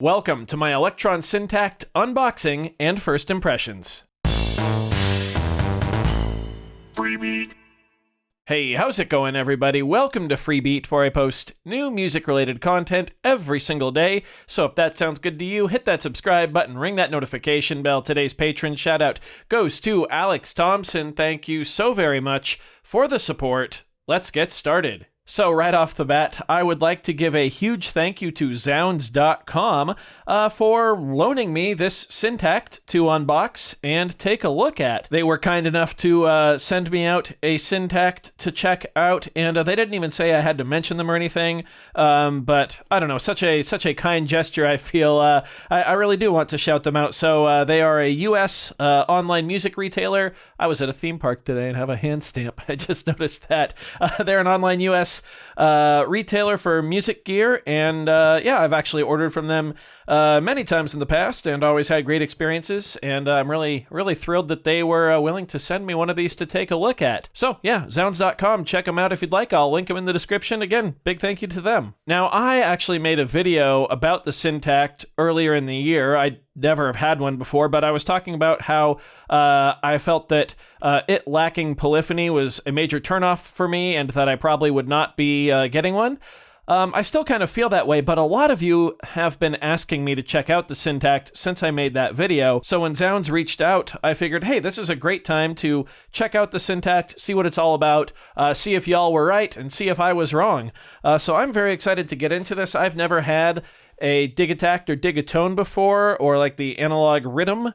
Welcome to my Elektron Syntakt unboxing and first impressions. Freebeat. Hey, how's it going, everybody? Welcome to Freebeat, where I post new music-related content every single day. So if that sounds good to you, hit that subscribe button, ring that notification bell. Today's patron shout-out goes to Alex Thompson. Thank you so very much for the support. Let's get started. So right off the bat, I would like to give a huge thank you to Zounds.com for loaning me this Syntakt to unbox and take a look at. They were kind enough to send me out a Syntakt to check out, and they didn't even say I had to mention them or anything, but I don't know, such a kind gesture. I feel I really do want to shout them out. So they are a US online music retailer. I was at a theme park today and have a hand stamp. I just noticed that. They're an online US retailer for music gear, and yeah, I've actually ordered from them many times in the past and always had great experiences, and I'm really thrilled that they were willing to send me one of these to take a look at. So yeah, Zounds.com, check them out if you'd like. I'll link them in the description. Again, big thank you to them. Now, I actually made a video about the Syntakt earlier in the year. I never have had one before, but I was talking about how I felt that it lacking polyphony was a major turnoff for me, and that I probably would not be getting one. I still kind of feel that way, but a lot of you have been asking me to check out the Syntakt since I made that video. So when Zounds reached out, I figured, hey, this is a great time to check out the Syntakt, see what it's all about, see if y'all were right, and see if I was wrong. So I'm very excited to get into this. I've never had a Digitact or Digatone before, or like the analog rhythm.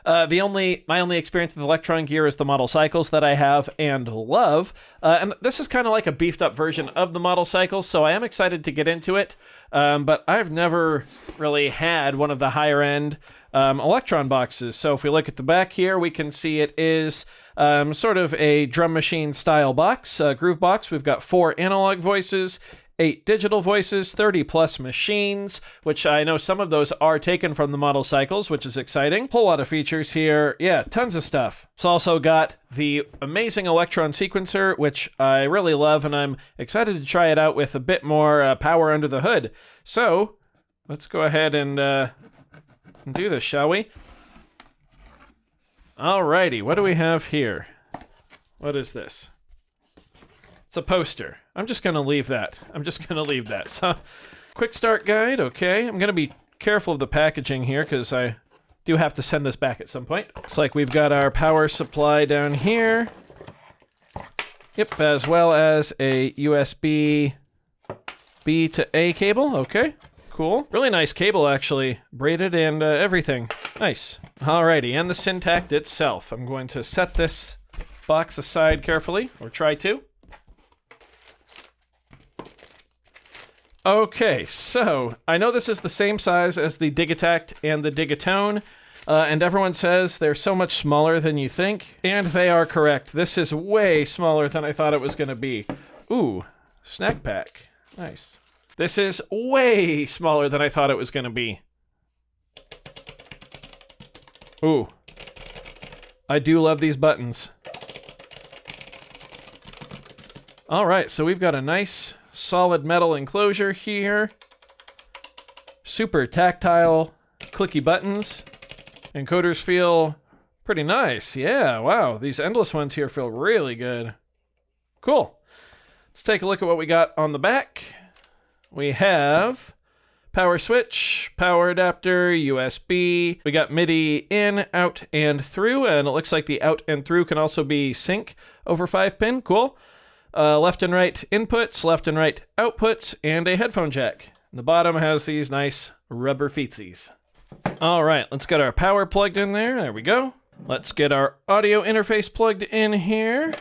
My only experience with Elektron gear is the model cycles that I have and love, and this is kind of like a beefed up version of the model cycles, so I am excited to get into it, but I've never really had one of the higher end Elektron boxes. So if we look at the back here, we can see it is sort of a drum machine style box, groove box. We've got 4 analog voices, 8 digital voices, 30 plus machines, which I know some of those are taken from the model cycles, which is exciting. Whole lot of features here. Yeah, tons of stuff. It's also got the amazing Elektron sequencer, which I really love, and I'm excited to try it out with a bit more power under the hood. So let's go ahead and do this, shall we? Alrighty, what do we have here? What is this? It's a poster. I'm just going to leave that. So, quick start guide, okay. I'm going to be careful of the packaging here because I do have to send this back at some point. Looks like we've got our power supply down here. Yep, as well as a USB B to A cable, okay. Cool. Really nice cable, actually. Braided and everything. Nice. Alrighty, and the Syntakt itself. I'm going to set this box aside carefully, or try to. Okay, so I know this is the same size as the Digitact and the Digatone, and everyone says they're so much smaller than you think, and they are correct. This is way smaller than I thought it was going to be. Ooh, snack pack. Nice. This is way smaller than I thought it was going to be. Ooh. I do love these buttons. All right, so we've got a nice solid metal enclosure here. Super tactile, clicky buttons. Encoders feel pretty nice. Yeah, wow. These endless ones here feel really good. Cool. Let's take a look at what we got on the back. We have power switch, power adapter, USB. We got MIDI in, out, and through, and it looks like the out and through can also be sync over 5-pin. Cool. Left and right inputs, left and right outputs, and a headphone jack. The bottom has these nice rubber feetsies. All right, let's get our power plugged in there. There we go. Let's get our audio interface plugged in here.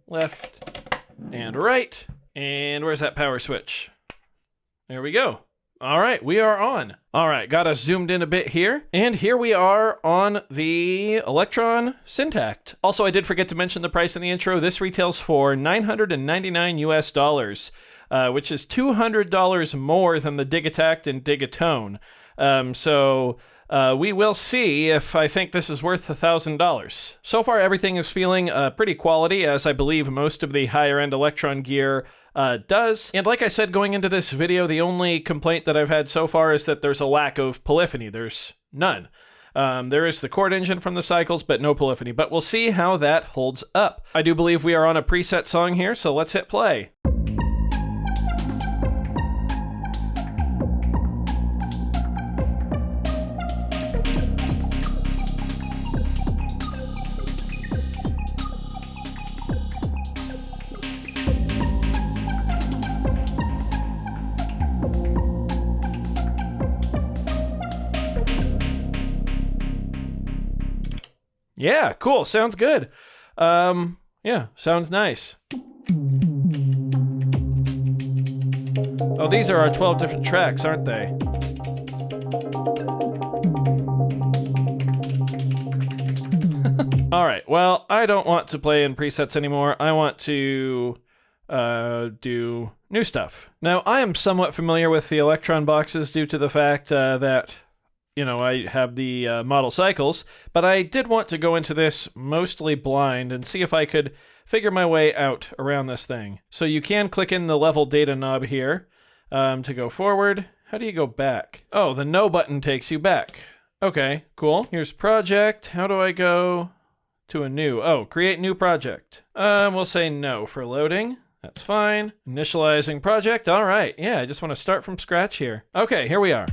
Left and right. And where's that power switch? There we go. All right, we are on. All right, got us zoomed in a bit here. And here we are on the Elektron Syntakt. Also, I did forget to mention the price in the intro. This retails for $999 US, which is $200 more than the Digitact and Digatone. So we will see if I think this is worth $1,000. So far, everything is feeling pretty quality, as I believe most of the higher-end Elektron gear does. And like I said going into this video, the only complaint that I've had so far is that there's a lack of polyphony. There's none. There is the chord engine from the cycles, but no polyphony. But we'll see how that holds up. I do believe we are on a preset song here, so let's hit play. Yeah, cool. Sounds good. Yeah, sounds nice. Oh, these are our 12 different tracks, aren't they? All right, well, I don't want to play in presets anymore. I want to do new stuff. Now, I am somewhat familiar with the Elektron boxes due to the fact that I have the model cycles, but I did want to go into this mostly blind and see if I could figure my way out around this thing. So you can click in the level data knob here to go forward. How do you go back? Oh, the no button takes you back. Okay, cool. Here's project. How do I go to a new? Oh, create new project. We'll say no for loading. That's fine. Initializing project. All right. Yeah, I just want to start from scratch here. Okay, here we are.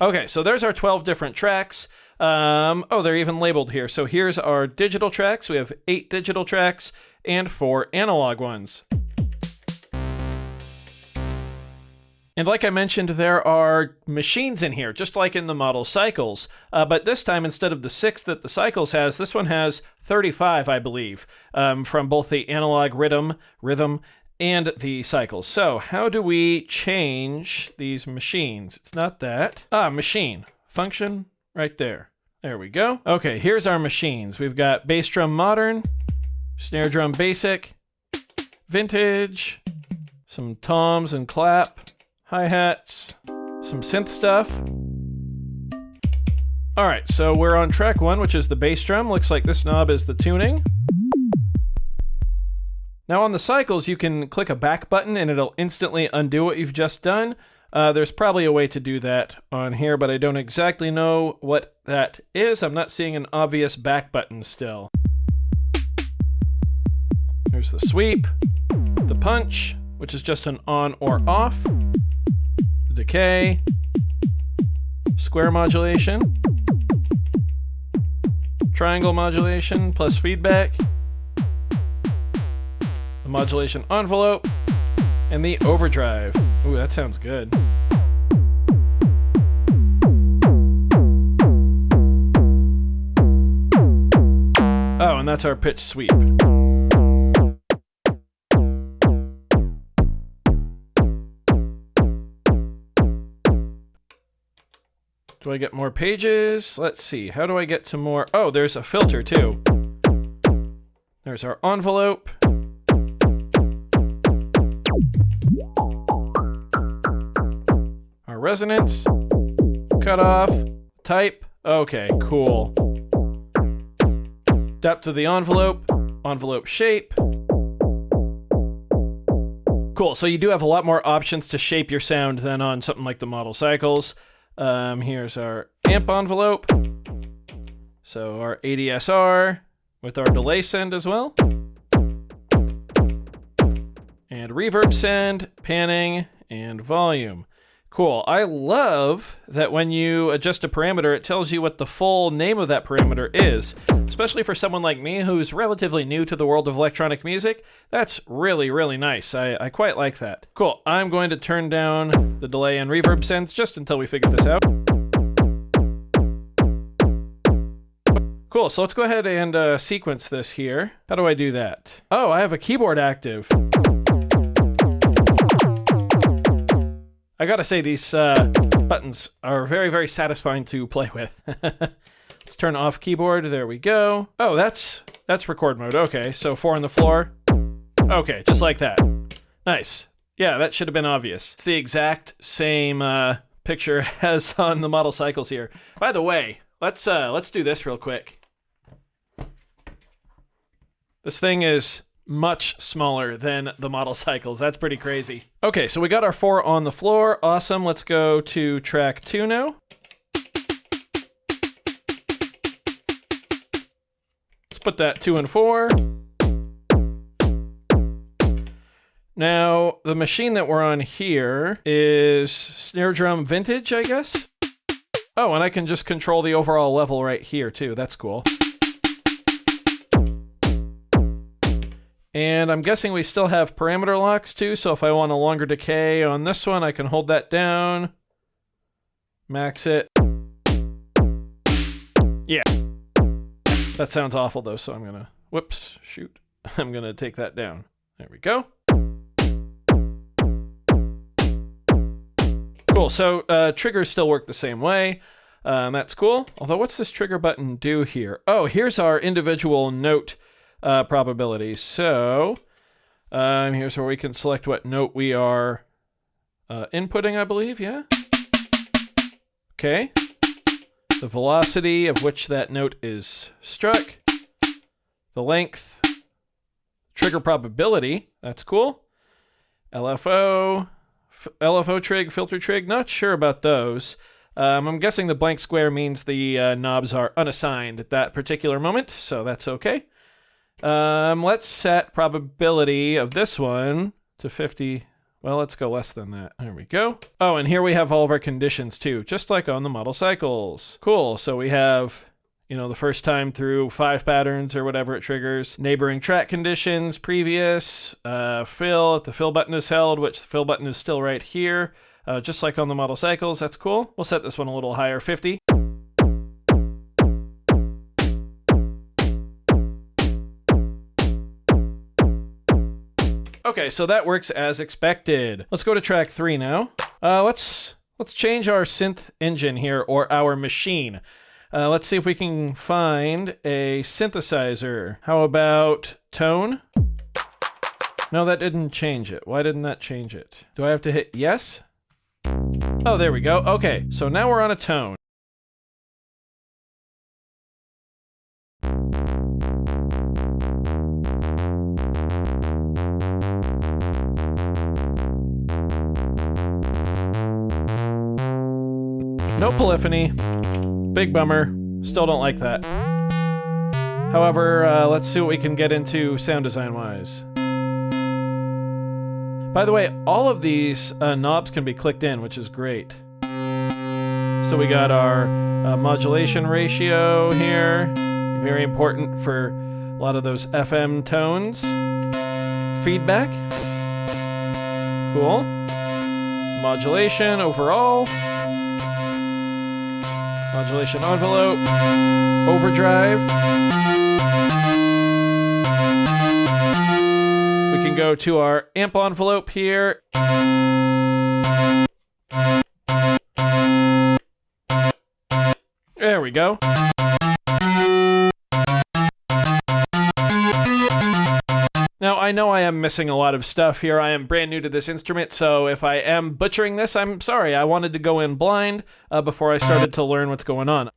Okay, so there's our 12 different tracks. Oh, they're even labeled here. So here's our digital tracks. We have 8 digital tracks and 4 analog ones. And like I mentioned, there are machines in here, just like in the model cycles. But this time, instead of the 6 that the cycles has, this one has 35, I believe, from both the analog rhythm, and the cycles. So how do we change these machines? It's not that. Machine. Function right there. There we go. Okay, here's our machines. We've got bass drum modern, snare drum basic, vintage, some toms and clap, hi-hats, some synth stuff. All right, so we're on track 1, which is the bass drum. Looks like this knob is the tuning. Now on the cycles, you can click a back button and it'll instantly undo what you've just done. There's probably a way to do that on here, but I don't exactly know what that is. I'm not seeing an obvious back button still. There's the sweep, the punch, which is just an on or off, the decay, square modulation, triangle modulation plus feedback, modulation envelope, and the overdrive. Ooh, that sounds good. Oh, and that's our pitch sweep. Do I get more pages? Let's see. How do I get to more? Oh, there's a filter too. There's our envelope. Resonance, cutoff, type. Okay, cool. Depth of the envelope, envelope shape. Cool, so you do have a lot more options to shape your sound than on something like the model cycles. Here's our amp envelope. So our ADSR with our delay send as well. And reverb send, panning, and volume. Cool. I love that when you adjust a parameter, it tells you what the full name of that parameter is. Especially for someone like me who's relatively new to the world of electronic music, that's really, really nice. I quite like that. Cool. I'm going to turn down the delay and reverb sends just until we figure this out. Cool. So let's go ahead and sequence this here. How do I do that? Oh, I have a keyboard active. I gotta say, these buttons are very, very satisfying to play with. Let's turn off keyboard. There we go. Oh, that's record mode. Okay, so 4 on the floor. Okay, just like that. Nice. Yeah, that should have been obvious. It's the exact same picture as on the model cycles here. By the way, let's do this real quick. This thing is much smaller than the model cycles. That's pretty crazy. Okay, so we got our 4 on the floor. Awesome. Let's go to track 2 now. Let's put that 2 and 4. Now, the machine that we're on here is snare drum vintage, I guess? Oh, and I can just control the overall level right here, too. That's cool. And I'm guessing we still have parameter locks, too, so if I want a longer decay on this one, I can hold that down. Max it. Yeah. That sounds awful, though, so I'm gonna... Whoops, shoot. I'm gonna take that down. There we go. Cool, so triggers still work the same way. That's cool. Although, what's this trigger button do here? Oh, here's our individual note probabilities. So, here's where we can select what note we are inputting, I believe, yeah? Okay. The velocity of which that note is struck. The length. Trigger probability. That's cool. LFO. LFO trig, filter trig, not sure about those. I'm guessing the blank square means the knobs are unassigned at that particular moment, so that's okay. Let's set probability of this one to 50. Well, let's go less than that. There we go. Oh, and here we have all of our conditions too, just like on the model cycles. Cool, so we have... the first time through 5 patterns or whatever it triggers. Neighboring track conditions, previous, fill, if the fill button is held, which the fill button is still right here, just like on the model cycles. That's cool. We'll set this one a little higher, 50. Okay, so that works as expected. Let's go to track 3 now. Let's change our synth engine here, or our machine. Let's see if we can find a synthesizer. How about tone? No, that didn't change it. Why didn't that change it? Do I have to hit yes? Oh, there we go. Okay, so now we're on a tone. No polyphony. Big bummer. Still don't like that. However, let's see what we can get into sound design-wise. By the way, all of these knobs can be clicked in, which is great. So we got our modulation ratio here. Very important for a lot of those FM tones. Feedback. Cool. Modulation overall. Modulation envelope, overdrive. We can go to our amp envelope here. There we go. Now, I know I am missing a lot of stuff here. I am brand new to this instrument, so if I am butchering this, I'm sorry. I wanted to go in blind before I started to learn what's going on.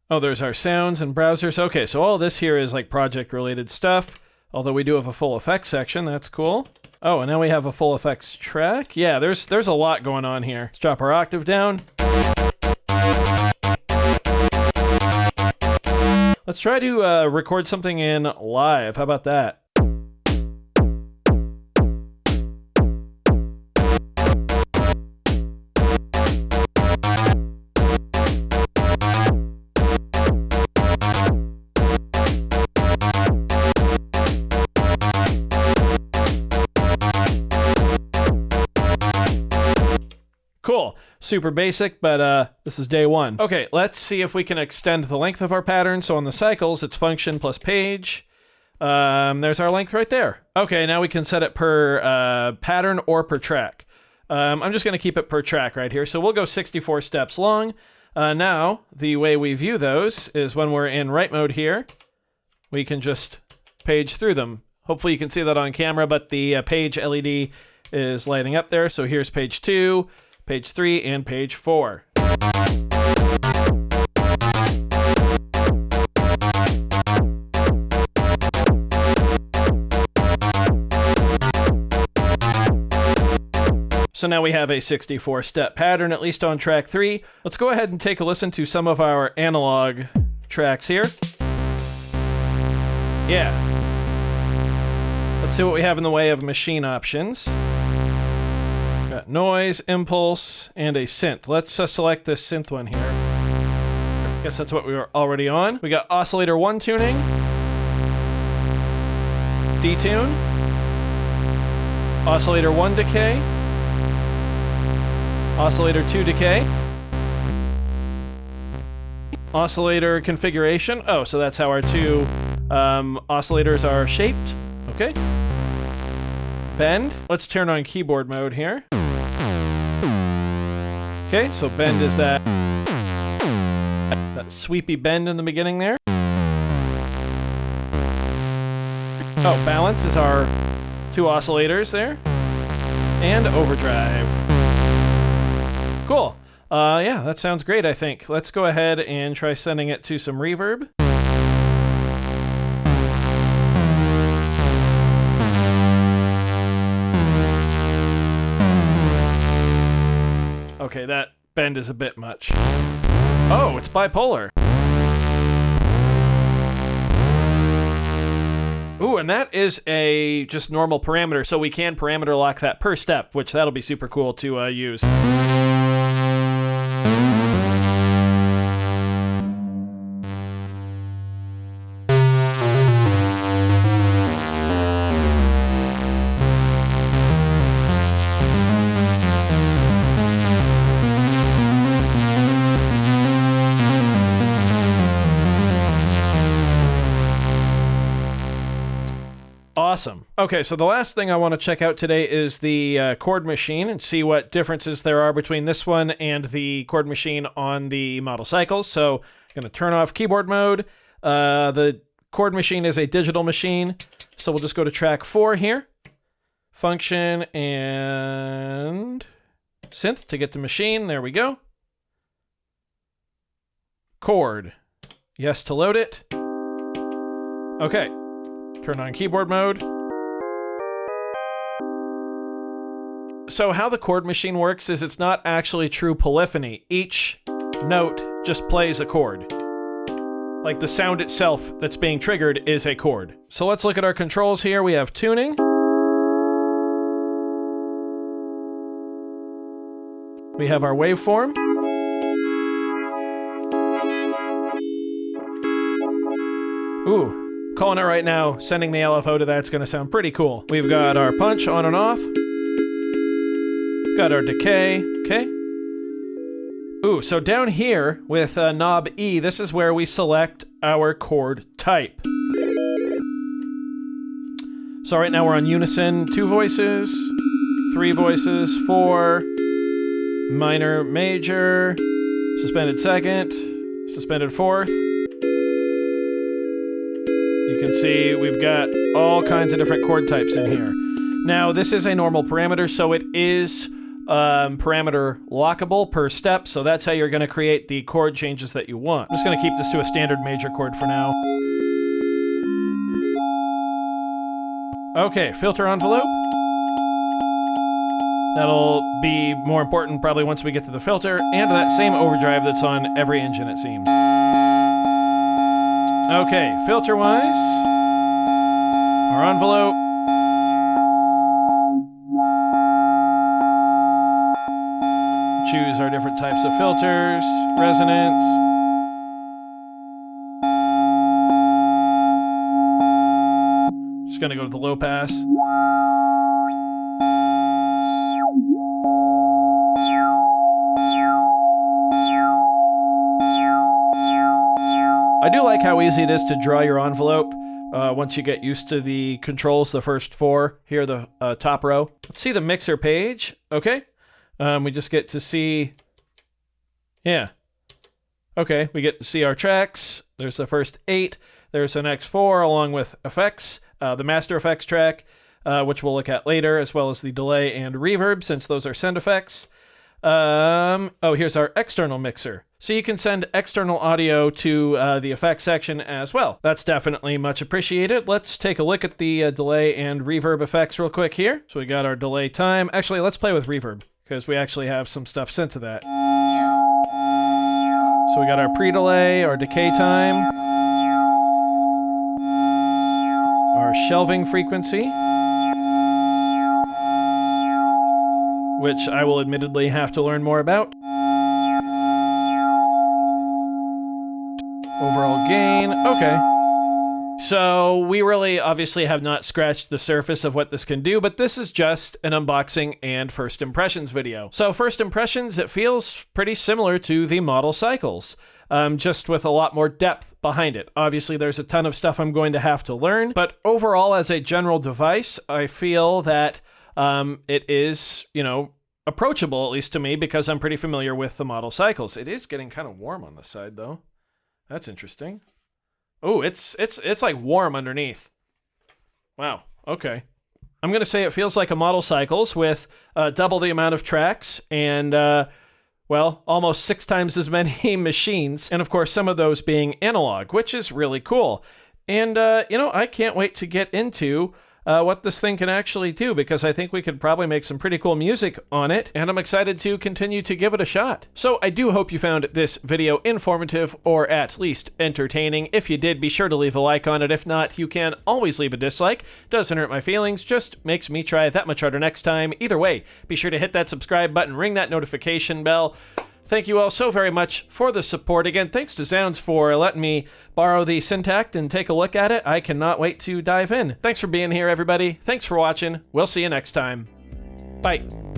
Oh, there's our sounds and browsers. Okay, so all this here is like project-related stuff, although we do have a full effects section. That's cool. Oh, and now we have a full effects track. Yeah, there's a lot going on here. Let's drop our octave down. Let's try to record something in live. How about that? Cool. Super basic, but this is day 1. Okay, let's see if we can extend the length of our pattern. So on the cycles, it's function plus page. There's our length right there. Okay, now we can set it per pattern or per track. I'm just going to keep it per track right here. So we'll go 64 steps long. Now, the way we view those is when we're in write mode here, we can just page through them. Hopefully you can see that on camera, but the page LED is lighting up there. So here's page 2. Page 3, and page 4. So now we have a 64-step pattern, at least on track 3. Let's go ahead and take a listen to some of our analog tracks here. Yeah. Let's see what we have in the way of machine options. Got noise, impulse, and a synth. Let's select this synth one here. Guess that's what we were already on. We got oscillator 1 tuning, detune, oscillator 1 decay, oscillator 2 decay, oscillator configuration. Oh, so that's how our two oscillators are shaped. Okay. Bend. Let's turn on keyboard mode here. Okay, so bend is that sweepy bend in the beginning there. Oh, balance is our two oscillators there. And overdrive. Cool. Yeah, that sounds great, I think. Let's go ahead and try sending it to some reverb. Okay, that bend is a bit much. Oh, it's bipolar. Ooh, and that is a just normal parameter, so we can parameter lock that per step, which that'll be super cool to use. Awesome. Okay, so the last thing I want to check out today is the chord machine and see what differences there are between this one and the chord machine on the model cycles. So I'm going to turn off keyboard mode. The chord machine is a digital machine, so we'll just go to track 4 here. Function and synth to get the machine. There we go. Chord. Yes to load it. Okay. Turn on keyboard mode. So how the chord machine works is it's not actually true polyphony. Each note just plays a chord. Like the sound itself that's being triggered is a chord. So let's look at our controls here. We have tuning. We have our waveform. Ooh. Calling it right now, sending the LFO to that's going to sound pretty cool. We've got our punch on and off. Got our decay, okay. Ooh, so down here with knob E, this is where we select our chord type. So right now we're on unison, 2 voices, 3 voices, 4, minor, major, suspended second, suspended fourth. You can see we've got all kinds of different chord types in here. Now, this is a normal parameter, so it is parameter lockable per step, so that's how you're going to create the chord changes that you want. I'm just going to keep this to a standard major chord for now. Okay, filter envelope. That'll be more important probably once we get to the filter, and that same overdrive that's on every engine, it seems. Okay, filter-wise, our envelope. Choose our different types of filters, resonance. Just gonna go to the low pass. I do like how easy it is to draw your envelope once you get used to the controls, the first 4 here, the top row. Let's see the mixer page. Okay. We just get to see, yeah. Okay, we get to see our tracks. There's the first 8. There's the next 4 along with effects, the master effects track, which we'll look at later, as well as the delay and reverb, since those are send effects. Oh, here's our external mixer. So you can send external audio to the effects section as well. That's definitely much appreciated. Let's take a look at the delay and reverb effects real quick here. So we got our delay time. Actually, let's play with reverb. because we actually have some stuff sent to that. So we got our pre-delay, our decay time, our shelving frequency, which I will admittedly have to learn more about. Overall gain, okay. So we really obviously have not scratched the surface of what this can do, but this is just an unboxing and first impressions video. So first impressions, it feels pretty similar to the model cycles, just with a lot more depth behind it. Obviously there's a ton of stuff I'm going to have to learn, but overall as a general device, I feel that it is, you know, approachable, at least to me, because I'm pretty familiar with the model cycles. It is getting kind of warm on the side though. That's interesting. Oh, it's like warm underneath. Wow, okay. I'm going to say it feels like a model cycles with double the amount of tracks and, well, almost 6 times as many machines. And of course, some of those being analog, which is really cool. And, you know, I can't wait to get into what this thing can actually do, because I think we could probably make some pretty cool music on it, and I'm excited to continue to give it a shot. So I do hope you found this video informative, or at least entertaining. If you did, be sure to leave a like on it. If not, you can always leave a dislike. Doesn't hurt my feelings, just makes me try that much harder next time. Either way, be sure to hit that subscribe button, ring that notification bell. Thank you all so very much for the support. Again, thanks to Zounds for letting me borrow the Syntakt and take a look at it. I cannot wait to dive in. Thanks for being here, everybody. Thanks for watching. We'll see you next time. Bye.